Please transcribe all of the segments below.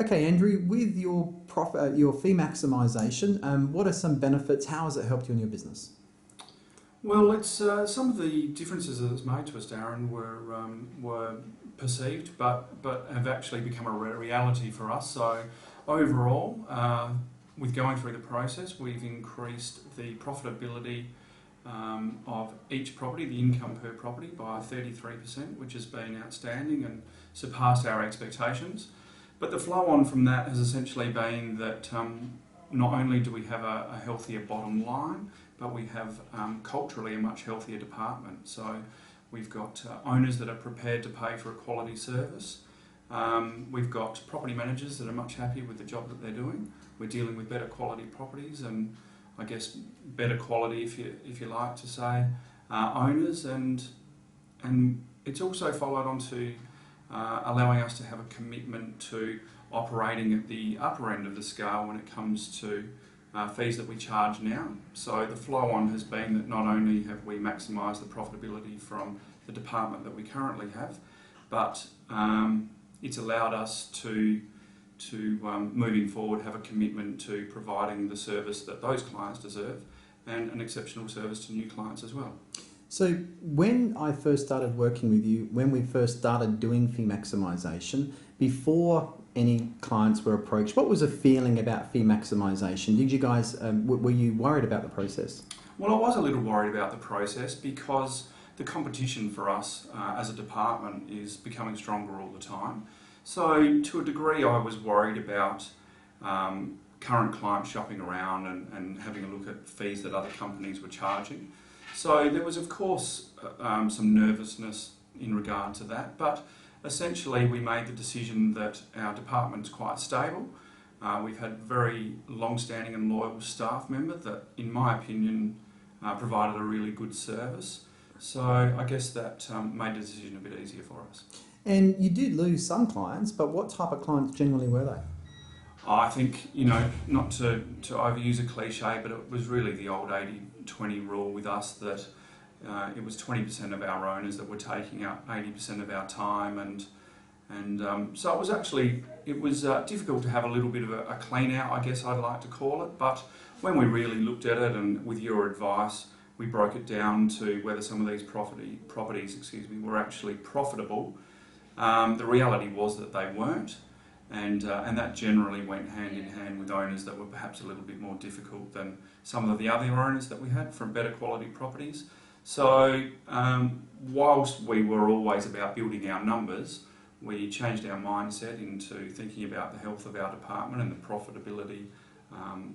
Okay, Andrew, with your your fee maximisation, what are some benefits? How has it helped you in your business? Well, it's some of the differences that it's made to us, Darren, were perceived, but have actually become a reality for us. So overall, with going through the process, we've increased the profitability of each property, the income per property, by 33%, which has been outstanding and surpassed our expectations. But the flow on from that has essentially been that not only do we have a healthier bottom line, but we have culturally a much healthier department. So we've got owners that are prepared to pay for a quality service. We've got property managers that are much happier with the job that they're doing. We're dealing with better quality properties and I guess better quality, if you like to say, owners, and it's also followed on to allowing us to have a commitment to operating at the upper end of the scale when it comes to fees that we charge now. So the flow on has been that not only have we maximised the profitability from the department that we currently have, but it's allowed us to moving forward have a commitment to providing the service that those clients deserve and an exceptional service to new clients as well. So when I first started working with you, when we first started doing fee maximisation, before any clients were approached, what was the feeling about fee maximisation? Did you guys, were you worried about the process? Well, I was a little worried about the process because the competition for us as a department is becoming stronger all the time. So to a degree I was worried about current clients shopping around and having a look at fees that other companies were charging. So there was of course some nervousness in regard to that, but essentially we made the decision that our department's quite stable. We've had very long-standing and loyal staff members that, in my opinion, provided a really good service. So I guess that made the decision a bit easier for us. And you did lose some clients, but what type of clients generally were they? I think, you know, not to overuse a cliche, but it was really the old 80-20 rule with us that it was 20% of our owners that were taking up 80% of our time, and so it was actually difficult to have a little bit of a clean out, I guess I'd like to call it. But when we really looked at it, and with your advice, we broke it down to whether some of these properties, were actually profitable. The reality was that they weren't, and that generally went hand in hand with owners that were perhaps a little bit more difficult than some of the other owners that we had from better quality properties. So whilst we were always about building our numbers, we changed our mindset into thinking about the health of our department and the profitability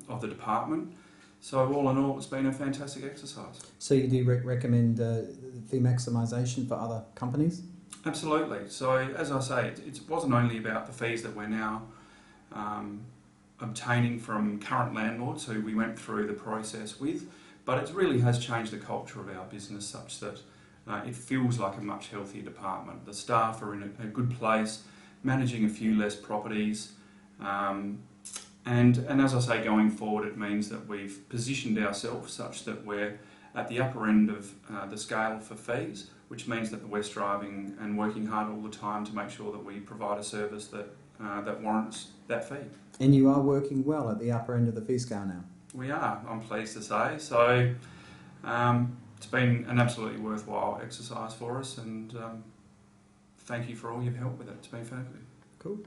of the department. So all in all, it's been a fantastic exercise. So you do recommend fee maximisation for other companies? Absolutely. So as I say, it wasn't only about the fees that we're now obtaining from current landlords who we went through the process with, but it really has changed the culture of our business such that it feels like a much healthier department. The staff are in a good place, managing a few less properties, and as I say, going forward, it means that we've positioned ourselves such that we're at the upper end of the scale for fees, which means that we're striving and working hard all the time to make sure that we provide a service that warrants that fee. And you are working well at the upper end of the fee scale now? We are, I'm pleased to say. So it's been an absolutely worthwhile exercise for us, and thank you for all your help with it. It's been fabulous. Cool.